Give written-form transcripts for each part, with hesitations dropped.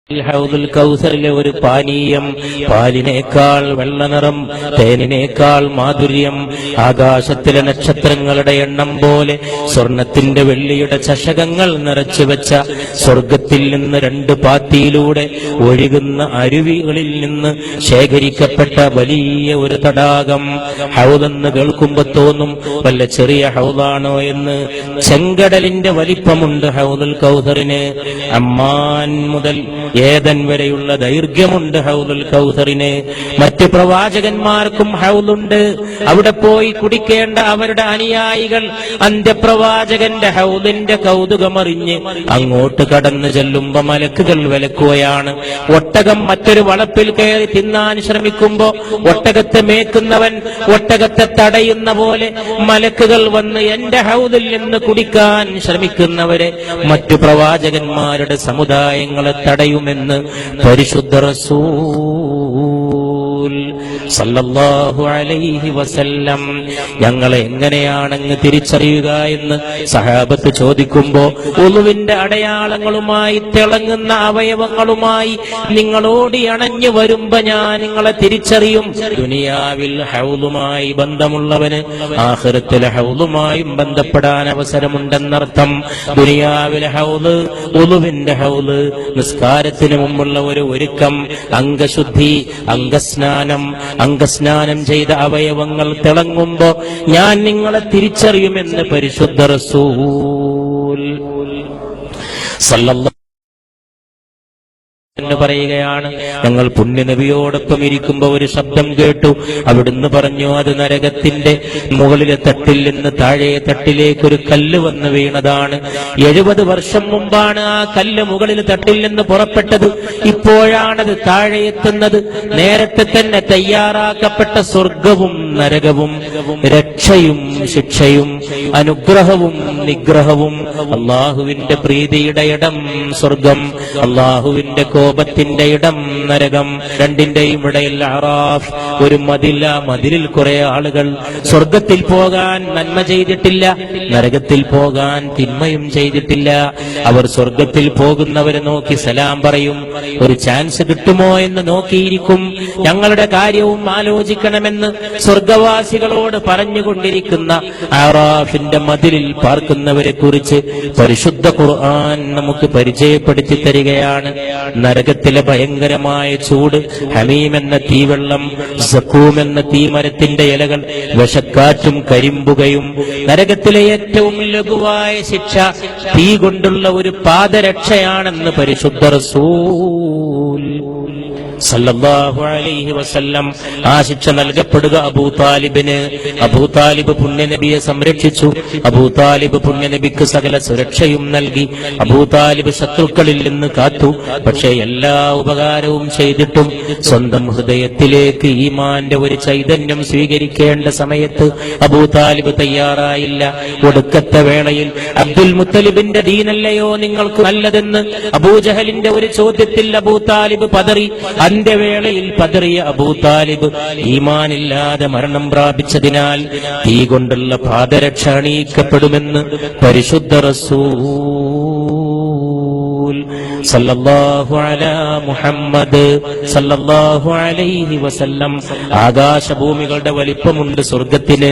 ഹൗദുൽ കൗസറിലെ ഒരു പാനീയം, പാലിനേക്കാൾ വെള്ളനിറം, തേനിനേക്കാൾ മാധുര്യം, ആകാശത്തിലെ നക്ഷത്രങ്ങളുടെ എണ്ണം പോലെ സ്വർണത്തിന്റെ വെള്ളിയുടെ ചഷകങ്ങൾ നിറച്ചു വെച്ച സ്വർഗത്തിൽ നിന്ന് 2 പാത്തിയിലൂടെ ഒഴുകുന്ന അരുവികളിൽ നിന്ന് ശേഖരിക്കപ്പെട്ട വലിയ ഒരു തടാകം. ഹൗദെന്ന് കേൾക്കുമ്പോ തോന്നും വല്ല ചെറിയ ഹൗദാണോ എന്ന്. ചെങ്കടലിന്റെ വലിപ്പമുണ്ട് ഹൗദുൽ കൗസറിന്. അമ്മാൻ മുതൽ ഏതൻ വരെയുള്ള ദൈർഘ്യമുണ്ട് ഹൗദുൽ കൗസറിന്. മറ്റ് പ്രവാചകന്മാർക്കും ഹൗദുണ്ട്. അവിടെ പോയി കുടിക്കേണ്ട അവരുടെ അനുയായികൾ അന്ത്യപ്രവാചകന്റെ ഹൗദിന്റെ കൗതുകമറിഞ്ഞ് അങ്ങോട്ട് കടന്നു ചെല്ലുമ്പോ മലക്കുകൾ വിലക്കുകയാണ്. ഒട്ടകം മറ്റൊരു വളപ്പിൽ കയറി തിന്നാൻ ശ്രമിക്കുമ്പോ ഒട്ടകത്തെ മേക്കുന്നവൻ ഒട്ടകത്തെ തടയുന്ന പോലെ മലക്കുകൾ വന്ന് എന്റെ ഹൗദിൽ നിന്ന് കുടിക്കാൻ ശ്രമിക്കുന്നവരെ മറ്റു പ്രവാചകന്മാരുടെ സമുദായങ്ങളെ തടയുമെന്ന് പരിശുദ്ധ റസൂൽ സല്ലല്ലാഹു അലൈഹി വസല്ലം. ഞങ്ങളെ എങ്ങനെയാണെന്ന് തിരിച്ചറിയുക എന്ന് സഹാബത്ത് ചോദിക്കുമ്പോ, ഉളുവിന്റെ അടയാളങ്ങളുമായി തിളങ്ങുന്ന അവയവങ്ങളുമായി നിങ്ങളോട് അണഞ്ഞു വരുമ്പോ ഞാൻ നിങ്ങളെ തിരിച്ചറിയും. ദുനിയാവിൽ ഹൗലുമായി ബന്ധമുള്ളവന് ആഖിറത്തിലെ ഹൗലുമായും ബന്ധപ്പെടാൻ അവസരമുണ്ടെന്നർത്ഥം. ദുനിയാവിലെ ഹൗല്, ഉളുവിന്റെ ഹൗല്, നിസ്കാരത്തിന് മുമ്പുള്ള ഒരു ഒരുക്കം, അംഗശുദ്ധി, അംഗസ്നാനം ചെയ്ത അവയവങ്ങൾ തിളങ്ങുമ്പോ ഞാൻ നിങ്ങളെ തിരിച്ചറിയുമെന്ന് പരിശുദ്ധ റസൂൽ സല്ലല്ലാഹു എന്ന് പറയുകയാണ്. ഞങ്ങൾ പുണ്യനബിയോടൊപ്പം ഇരിക്കുമ്പോ ഒരു ശബ്ദം കേട്ടു. അവിടുന്ന് പറഞ്ഞു, അത് നരകത്തിന്റെ മുകളിലെ തട്ടിൽ നിന്ന് താഴെ തട്ടിലേക്ക് ഒരു കല്ല് വന്ന് വീണതാണ്. 70 വർഷം മുമ്പാണ് ആ കല്ല് മുകളിലെ തട്ടിൽ നിന്ന് പുറപ്പെട്ടത്. ഇപ്പോഴാണത് താഴെ എത്തുന്നത്. നേരത്തെ തന്നെ തയ്യാറാക്കപ്പെട്ട സ്വർഗവും നരകവും, രക്ഷയും ശിക്ഷയും, അനുഗ്രഹവും നിഗ്രഹവും, അള്ളാഹുവിന്റെ പ്രീതിയുടെ ഇടം സ്വർഗം, അള്ളാഹുവിന്റെ കോപത്തിന്റെ ഇടം നരകം. രണ്ടിന്റെയും ഇടയിൽ അറാഫ്, ഒരു മതിൽ. ആ മതിലിൽ കുറെ ആളുകൾ സ്വർഗത്തിൽ പോകാൻ നന്മ ചെയ്തിട്ടില്ല, നരകത്തിൽ പോകാൻ തിന്മയും ചെയ്തിട്ടില്ല. അവർ സ്വർഗത്തിൽ പോകുന്നവരെ നോക്കി സലാം പറയും. ഒരു ചാൻസ് കിട്ടുമോ എന്ന് നോക്കിയിരിക്കും. ഞങ്ങളുടെ കാര്യവും ആലോചിക്കണമെന്ന് സ്വർഗവാസികളോട് പറഞ്ഞുകൊണ്ടിരിക്കുന്ന അറാഫിന്റെ മതിലിൽ പാർക്കുന്നവരെ കുറിച്ച് പരിശുദ്ധ ഖുർആൻ നമുക്ക് പരിചയപ്പെടുത്തി തരികയാണ്. നരകത്തിലെ ഭയങ്കരമായ ചൂട്, ഹമീം എന്ന തീവെള്ളം, സഖൂം എന്ന തീമരത്തിന്റെ ഇലകൾ, വിഷക്കാറ്റും കരിമ്പുകയും. നരകത്തിലെ ഏറ്റവും ലഘുവായ ശിക്ഷ തീ കൊണ്ടുള്ള ഒരു പാദരക്ഷയാണെന്ന് പരിശുദ്ധ റസൂൽ സല്ലല്ലാഹു അലൈഹി വസല്ലം. ആ ശിക്ഷ നൽകപ്പെടുക അബൂതാലിബിന്. അബൂതാലിബ് പുണ്യനബിയെ സംരക്ഷിച്ചു. അബൂതാലിബ് പുണ്യനബിക്ക് സകല സുരക്ഷയും നൽകി. അബൂതാലിബ് ശത്രുക്കളിൽ നിന്ന് കാത്തു. പക്ഷേ എല്ലാ ഉപകാരവും ചെയ്തിട്ടും സ്വന്തം ഹൃദയത്തിലേക്ക് ഈമാന്റെ ഒരു ചൈതന്യം സ്വീകരിക്കേണ്ട സമയത്ത് അബൂതാലിബ് തയ്യാറായില്ല. ഒടുക്കത്തെ വേളയിൽ അബ്ദുൽ മുത്തലിബിന്റെ ദീനല്ലയോ നിങ്ങൾക്ക് നല്ലതെന്ന് അബൂജഹലിന്റെ ഒരു ചോദ്യത്തിൽ അബൂതാലിബ് പതറി. അന്ത്യവേളയിൽ പതറിയ അബൂതാലിബ് ഈമാനില്ലാതെ മരണം പ്രാപിച്ചതിനാൽ തീ കൊണ്ടുള്ള പാദരക്ഷ അണിയിക്കപ്പെടുമെന്ന് പരിശുദ്ധ റസൂൽ സല്ലല്ലാഹു അലാ മുഹമ്മദ് സല്ലല്ലാഹു അലൈഹി വസല്ലം. ആകാശഭൂമികളുടെ വലിപ്പമുണ്ട് സ്വർഗത്തിന്.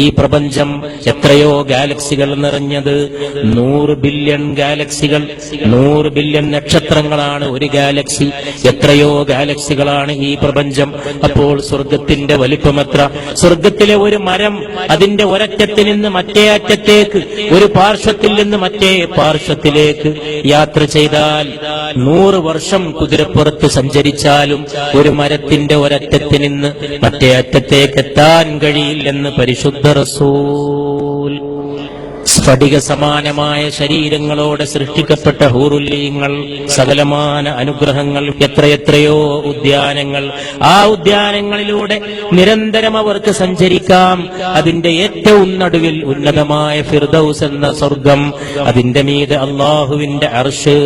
ഈ പ്രപഞ്ചം എത്രയോ ഗാലക്സികൾ നിറഞ്ഞത്. 100 ബില്യൺ ഗാലക്സികൾ, 100 ബില്യൺ നക്ഷത്രങ്ങളാണ് ഒരു ഗാലക്സി. എത്രയോ ഗാലക്സികളാണ് ഈ പ്രപഞ്ചം. അപ്പോൾ സ്വർഗത്തിന്റെ വലിപ്പമെത്ര? സ്വർഗത്തിലെ ഒരു മരം അതിന്റെ ഒരറ്റത്തിൽ നിന്ന് മറ്റേ അറ്റത്തേക്ക്, ഒരു പാർശ്വത്തിൽ നിന്ന് മറ്റേ പാർശ്വത്തിലേക്ക് യാത്ര ചെയ്താൽ 100 വർഷം കുതിരപ്പുറത്ത് സഞ്ചരിച്ചാലും ഒരു മരത്തിന്റെ ഒരറ്റത്തിൽ നിന്ന് മറ്റേ അറ്റത്തേക്ക് എത്താൻ കഴിയില്ലെന്ന് പരിശുദ്ധ റസൂൽ. സ്ഫടിക സമാനമായ ശരീരങ്ങളോടെ സൃഷ്ടിക്കപ്പെട്ട ഹൂറുല്ലീങ്ങൾ, സകലമാന അനുഗ്രഹങ്ങൾ, എത്രയെത്രയോ ഉദ്യാനങ്ങൾ. ആ ഉദ്യാനങ്ങളിലൂടെ നിരന്തരം അവർക്ക് സഞ്ചരിക്കാം. അതിന്റെ ഏറ്റവും നടുവിൽ ഉന്നതമായ ഫിർദൗസ് എന്ന സ്വർഗം, അതിന്റെ മീതെ അള്ളാഹുവിന്റെ അർശ്.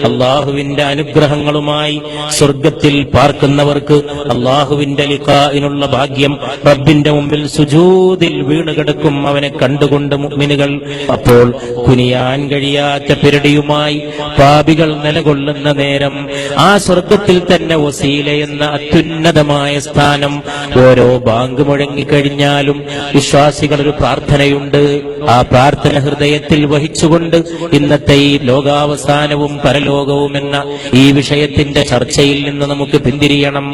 അള്ളാഹുവിന്റെ അനുഗ്രഹങ്ങളുമായി സ്വർഗത്തിൽ പാർക്കുന്നവർക്ക് അള്ളാഹുവിന്റെ ലിഖാഇനുള്ള ഭാഗ്യം. റബ്ബിന്റെ മുമ്പിൽ സുജൂദിൽ വീണുകിടക്കും അവനെ കണ്ടുകൊണ്ട് മുഅ്മിനുകൾ. അപ്പോൾ കുനിയാൻ കഴിയാത്ത പെരടിയുമായി പാപികൾ നിലകൊള്ളുന്ന നേരം ആ സ്വർഗത്തിൽ തന്നെ വസീല എന്ന അത്യുന്നതമായ സ്ഥാനം ഓരോ ബാങ്ക് മുഴങ്ങിക്കഴിഞ്ഞാലും വിശ്വാസികൾ ഒരു പ്രാർത്ഥനയുണ്ട്. ആ പ്രാർത്ഥന ഹൃദയത്തിൽ വഹിച്ചുകൊണ്ട് ഇന്നത്തെ ഈ ലോകാവസാനവും പരലോകവും എന്ന ഈ വിഷയത്തിന്റെ ചർച്ചയിൽ നിന്ന് നമുക്ക് പിന്തിരിയണം.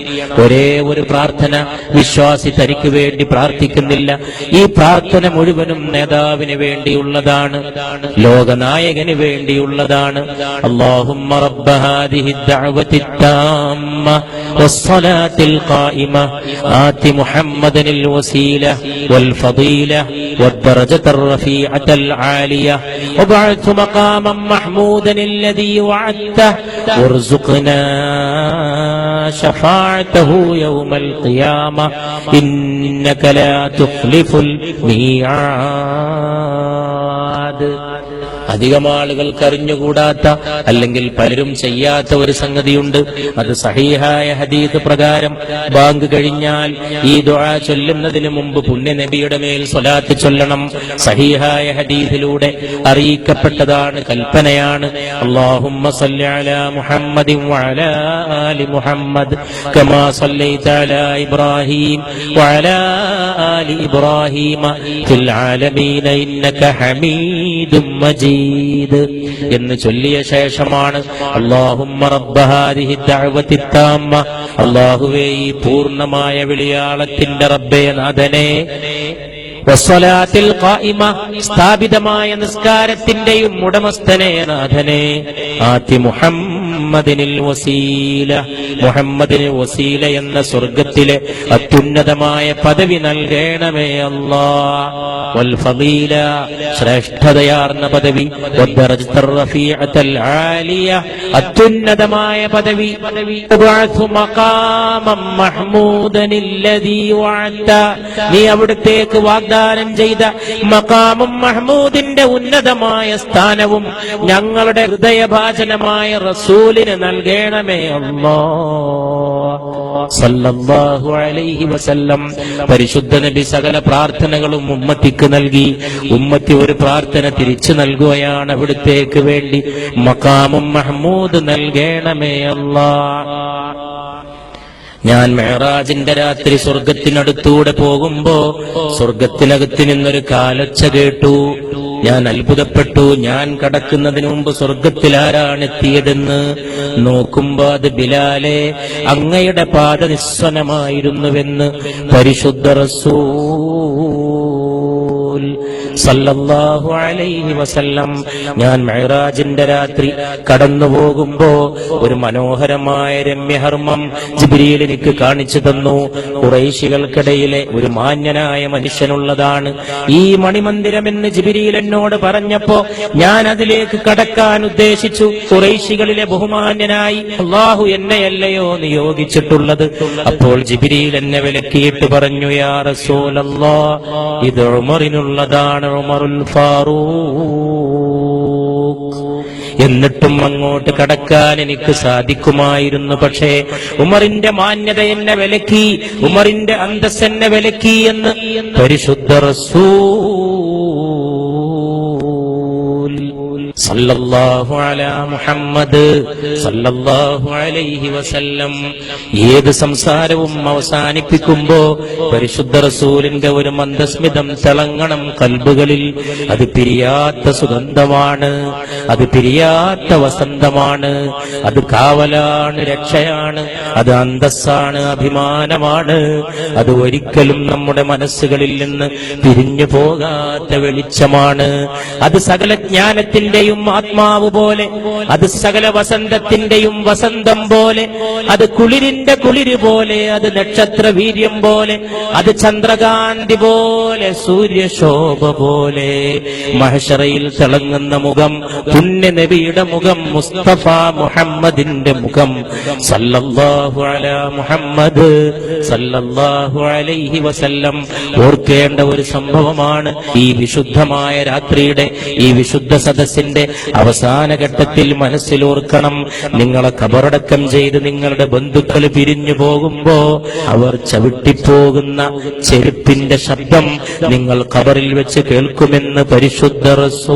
ഒരേ ഒരു പ്രാർത്ഥന വിശ്വാസി തനിക്ക് വേണ്ടി പ്രാർത്ഥിക്കുന്നില്ല. ഈ പ്രാർത്ഥന മുഴുവനും നേതാവിന് വേണ്ടിയുള്ളതാണ്, ലോകനായകന് വേണ്ടിയുള്ളതാണ്. അല്ലാഹുമ്മ റബ്ബ ഹാദിഹി ദഅവതി താമ്മ വസ്സലാത്തിൽ ഖായിമ ആതി മുഹമ്മദനിൽ വസീല വൽ ഫളീല വദ്ദറജത്തർ റഫീഅത്തൽ ആലിയ വബഅത്ഹു മഖാമൻ മഹ്മൂദൻ الذي وعدته وارزقنا شفاعته يوم القيامة إنك لا تخلف الميعاد. അധികം ആളുകൾക്ക് അറിഞ്ഞുകൂടാത്ത അല്ലെങ്കിൽ പലരും ചെയ്യാത്ത ഒരു സംഗതിയുണ്ട്. അത് സഹീഹായ ഹദീസ് പ്രകാരം ബാങ്ക് കഴിഞ്ഞാൽ ഈ ദുആ ചൊല്ലുന്നതിന് മുമ്പ് പുണ്യ നബിയുടെ മേൽ സ്വലാത്ത് ചൊല്ലണം. സഹീഹായ ഹദീസിലൂടെ അറിയിക്കപ്പെട്ടതാണ്, കൽപ്പനയാണ്. അല്ലാഹുമ്മ സ്വല്ലി അലാ മുഹമ്മദിൻ വഅലാ ആലി മുഹമ്മദ് കമാ സ്വല്ലൈത അലാ ഇബ്രാഹീം വഅലാ ആലി ഇബ്രാഹീം ഫിൽ ആലമീന ഇന്നക ഹമീദും മജീദ് എന്ന് ചൊല്ലിയ ശേഷമാണ് അല്ലാഹുമ്മ റബ്ബ ഹാദിഹി ദഅവതി താമ്മ, അല്ലാഹുവേ ഈ പൂർണ്ണമായ വിളിയാളത്തിന്റെ റബ്ബേ നാഥനെ, വസ്സലാത്തിൽ ഖായിമ സ്ഥാപിതമായ നിസ്കാരത്തിന്റെയും ഉടമസ്ഥനെ നാഥനെ, ആതി മുഹമ്മദിനിൽ വസീല, മുഹമ്മദിന് വസീല എന്ന സ്വർഗത്തിലെ അത്യുന്നതമായ പദവി നൽകണമേ അല്ലാഹ്, വൽ ഫളീല ശ്രേഷ്ഠതയാർന്ന പദവി, വദ്ദറജത്തർ റഫീഅത്തൽ ആലിയ അത്യുന്നതമായ പദവി, വബഅത്ഹു മഖാമൻ മഹ്മൂദനിൽ ലദീ വഅദത നീ അവിടത്തേക്ക് വാഗ്ദാനം ചെയ്ത മഖാമും മഹ്മൂദിന്റെ ഉന്നതമായ സ്ഥാനവും ഞങ്ങളുടെ ഹൃദയഭാജനമായ റസൂലിന് നൽകണമേ അല്ലാഹ് സല്ലല്ലാഹു അലൈഹി വസല്ലം. പരിശുദ്ധ നബി സകല പ്രാർത്ഥനകളും ഉമ്മത്തിക്ക് നൽകി. ഉമ്മത്തി ഒരു പ്രാർത്ഥന തിരിച്ചു നൽകുകയാണ് അവിടുത്തേക്ക് വേണ്ടി, മഖാമും മഹ്മൂദ് നൽകണമേ അല്ലാഹ്. ഞാൻ മെഹറാജിന്റെ രാത്രി സ്വർഗത്തിനടുത്തൂടെ പോകുമ്പോ സ്വർഗത്തിനകത്ത് നിന്നൊരു കാലൊച്ച കേട്ടു. ഞാൻ അത്ഭുതപ്പെട്ടു. ഞാൻ കടക്കുന്നതിന് മുമ്പ് സ്വർഗത്തിൽ ആരാണ് എത്തിയതെന്ന് നോക്കുമ്പോ അത് ബിലാലെ, അങ്ങയുടെ പാദ നിസ്വനമായിരുന്നുവെന്ന് പരിശുദ്ധ റസൂൽ സല്ലല്ലാഹു അലൈഹി വസല്ലം. ഞാൻ മെഹറാജിന്റെ രാത്രി കടന്നു പോകുമ്പോ ഒരു മനോഹരമായ രമ്യഹർമ്മം ജിബ്രീൽ എനിക്ക് കാണിച്ചു തന്നു. ഖുറൈശികൾക്കിടയിലെ ഒരു മാന്യനായ മനുഷ്യനുള്ളതാണ് ഈ മണിമന്ദിരമെന്ന് ജിബ്രീൽ എന്നോട് പറഞ്ഞപ്പോ ഞാൻ അതിലേക്ക് കടക്കാൻ ഉദ്ദേശിച്ചു. ഖുറൈശികളിലെ ബഹുമാന്യനായി അല്ലാഹു എന്നെയല്ലയോ നിയോഗിച്ചിട്ടുള്ളത്? അപ്പോൾ ജിബ്രീൽ എന്നെ വിലക്കിയിട്ട് പറഞ്ഞു, യാ റസൂലല്ലാഹ്, ഇത് ഉമറിനുള്ളതാണ്, ഉമറുൽ ഫാറൂഖ്. എന്നിട്ടും അങ്ങോട്ട് കടക്കാൻ എനിക്ക് സാധിക്കുമായിരുന്നു. പക്ഷേ ഉമറിന്റെ മാന്യത എന്നെ വിലക്കി, ഉമറിന്റെ അന്തസ് എന്നെ വിലക്കി എന്ന് പരിശുദ്ധ റസൂൽ സല്ലല്ലാഹു അലാ മുഹമ്മദ് സല്ലല്ലാഹു അലൈഹി വസല്ലം. ഏത് സംസാരവും അവസാനിപ്പിക്കുമ്പോ പരിശുദ്ധ റസൂലിന്റെ ഒരു മന്ദസ്മിതം തിളങ്ങണം കൽബുകളിൽ. അത് പിരിയാത്ത സുഗന്ധമാണ്, അത് പിരിയാത്ത വസന്തമാണ്, അത് കാവലാണ്, രക്ഷയാണ്, അത് അന്തസ്സാണ്, അഭിമാനമാണ്. അത് ഒരിക്കലും നമ്മുടെ മനസ്സുകളിൽ നിന്ന് പിരിഞ്ഞു പോകാത്ത വെളിച്ചമാണ്. അത് സകല ജ്ഞാനത്തിന്റെയും ആത്മാവ് പോലെ, അത് സകല വസന്തത്തിന്റെയും വസന്തം പോലെ, അത് കുളിരിന്റെ കുളിര് പോലെ, അത് നക്ഷത്ര വീര്യം പോലെ, അത് ചന്ദ്രകാന്തി പോലെ, സൂര്യശോഭ പോലെ. മഹ്ശറയിൽ തിളങ്ങുന്ന മുഖം പുണ്യ നബിയുടെ മുഖം, മുസ്തഫ മുഹമ്മദിന്റെ മുഖം സല്ലല്ലാഹു അലാ മുഹമ്മദ് സല്ലല്ലാഹു അലൈഹി വസല്ലം. ഓർക്കേണ്ട ഒരു സംഭവമാണ് ഈ വിശുദ്ധമായ രാത്രിയുടെ, ഈ വിശുദ്ധ സദസ്സിന്റെ സദസ്സിന്റെ അവസാന ഘട്ടത്തിൽ മനസ്സിലോർക്കണം, നിങ്ങളെ ഖബറടക്കം ചെയ്ത് നിങ്ങളുടെ ബന്ധുക്കൾ പിരിഞ്ഞു പോകുമ്പോ അവർ ചവിട്ടിപ്പോകുന്ന ചെരുപ്പിന്റെ ശബ്ദം നിങ്ങൾ ഖബറിൽ വെച്ച് കേൾക്കുമെന്ന് പരിശുദ്ധ റസൂൽ.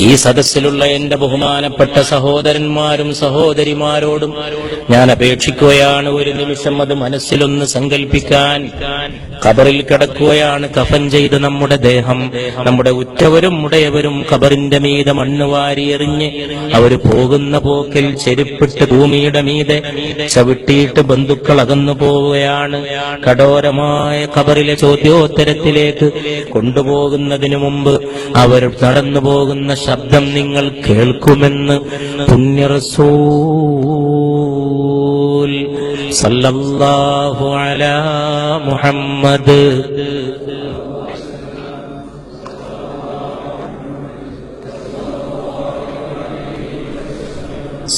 ഈ സദസ്സിലുള്ള എന്റെ ബഹുമാനപ്പെട്ട സഹോദരന്മാരും സഹോദരിമാരോടും ഞാൻ അപേക്ഷിക്കുകയാണ്, ഒരു നിമിഷം അത് മനസ്സിലൊന്ന് സങ്കല്പിക്കാൻ. ഖബറിൽ കിടക്കുകയാണ് കഫൻ ചെയ്ത് നമ്മുടെ ദേഹം. നമ്മുടെ ഉറ്റവരും ഉടയവരും ഖബറിന്റെ മീതെ മണ്ണ് വാരിയെറിഞ്ഞ് അവര് പോകുന്ന പോക്കിൽ ചെരുപ്പിട്ട് ഭൂമിയുടെ മീതെ ചവിട്ടിയിട്ട് ബന്ധുക്കൾ അകന്നു പോവുകയാണ്. കഠോരമായ ഖബറിലെ ചോദ്യോത്തരത്തിലേക്ക് കൊണ്ടുപോകുന്നതിനു മുമ്പ് അവർ നടന്നു പോകുന്ന ശബ്ദം നിങ്ങൾ കേൾക്കുമെന്ന് പുണ്യ റസൂൽ സല്ലല്ലാഹു അലാ മുഹമ്മദ്.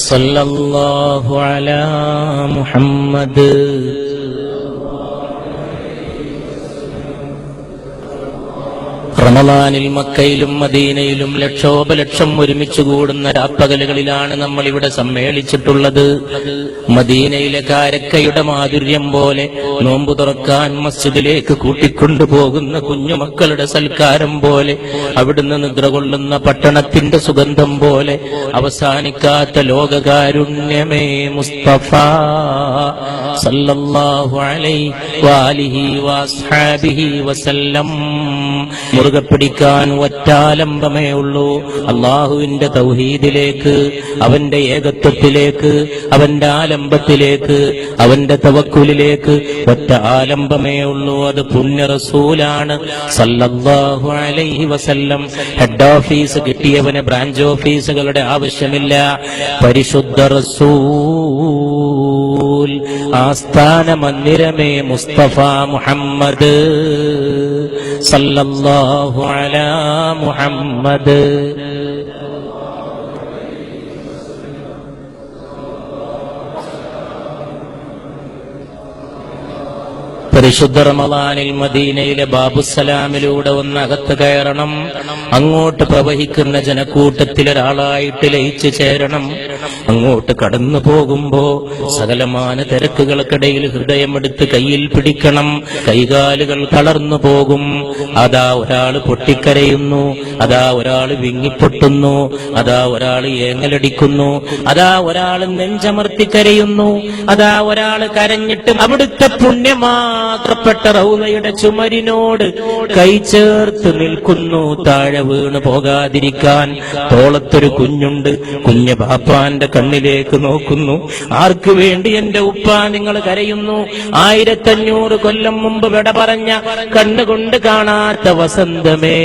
സല്ലല്ലാഹു അലാ മുഹമ്മദ്. റമളാനിൽ മക്കയിലും മദീനയിലും ലക്ഷോപലക്ഷം ഒരുമിച്ച് കൂടുന്ന രാപ്പകലുകളിലാണ് നമ്മൾ ഇവിടെ സമ്മേളിച്ചിട്ടുള്ളത്. മദീനയിലെ കാരക്കയുടെ മാധുര്യം പോലെ നോമ്പു തുറക്കാൻ മസ്ജിദിലേക്ക് കൂട്ടിക്കൊണ്ടുപോകുന്ന കുഞ്ഞുമക്കളുടെ സൽക്കാരം പോലെ, അവിടുന്ന് നിദ്ര കൊള്ളുന്ന പട്ടണത്തിന്റെ സുഗന്ധം പോലെ അവസാനിക്കാത്ത ലോകകാരുണ്യമേ മുസ്തഫ സല്ലല്ലാഹു അലൈഹി വആലിഹി വഅസ്ഹാബിഹി വസല്ലം. മുറുകെ പിടിക്കാൻ ഒറ്റാലംബമേ ഉള്ളൂ, അള്ളാഹുവിന്റെ തൗഹീദിലേക്ക്, അവന്റെ ഏകത്വത്തിലേക്ക്, അവന്റെ ആലംബത്തിലേക്ക്, അവന്റെ തവക്കുലിലേക്ക് ഒറ്റ ആലംബമേ ഉള്ളൂ. അത് പുണ്യ റസൂലാണ് സല്ലല്ലാഹു അലൈഹി വസല്ലം. ഹെഡ് ഓഫീസ് കിട്ടിയവന് ബ്രാഞ്ച് ഓഫീസുകളുടെ ആവശ്യമില്ല. പരിശുദ്ധ റസൂൽ ആസ്ഥാന മന്ദിരമേ മുസ്തഫ മുഹമ്മദ് സല്ലല്ലാഹു അലാ മുഹമ്മദ്. പരിശുദ്ധ റമളാനിൽ മദീനയിലെ ബാബുസലാമിലൂടെ ഒന്ന് അകത്ത് കയറണം. അങ്ങോട്ട് പ്രവഹിക്കുന്ന ജനക്കൂട്ടത്തിലൊരാളായിട്ട് ലയിച്ചു ചേരണം. അങ്ങോട്ട് കടന്നു പോകുമ്പോ സകലമാന തിരക്കുകൾക്കിടയിൽ ഹൃദയമെടുത്ത് കയ്യിൽ പിടിക്കണം. കൈകാലുകൾ തളർന്നു പോകും. അതാ ഒരാള് പൊട്ടിക്കരയുന്നു, അതാ ഒരാള് വിങ്ങിപ്പൊട്ടുന്നു, അതാ ഒരാള് ഏങ്ങലടിക്കുന്നു, അതാ ഒരാള് നെഞ്ചമർത്തിക്കരയുന്നു, അതാ ഒരാള് കരഞ്ഞിട്ട് അവിടുത്തെ പുണ്യമാക്കപ്പെട്ട റൗളയുടെ ചുമരിനോട് കൈ ചേർത്ത് നിൽക്കുന്നു. താഴെ വീണ് പോകാതിരിക്കാൻ തോളത്തൊരു കുഞ്ഞുണ്ട്. കുഞ്ഞ് ബാപ്പാന്റെ കണ്ണിലേക്ക് നോക്കുന്നു. ആർക്ക് വേണ്ടി എന്റെ ഉപ്പ നിങ്ങൾ കരയുന്നു? 1500 കൊല്ലം മുമ്പ് വിട പറഞ്ഞ കണ്ണുകൊണ്ട് കാണാത്ത വസന്തമേ,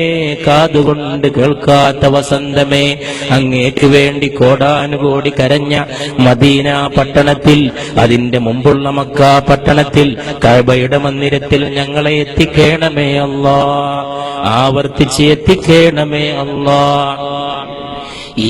കാതുകൊണ്ട് കേൾക്കാത്ത വസന്തമേ, അങ്ങേക്ക് വേണ്ടി കോടാനുകോടി കരഞ്ഞ മദീന പട്ടണത്തിൽ, അതിന്റെ മുമ്പുള്ള മക്ക പട്ടണത്തിൽ, കഅബയുടെ മന്ദിരത്തിൽ ഞങ്ങളെ എത്തിക്കണമേ അല്ലാ, ആവർത്തിച്ച് എത്തിക്കണമേ അല്ലാ. ഈ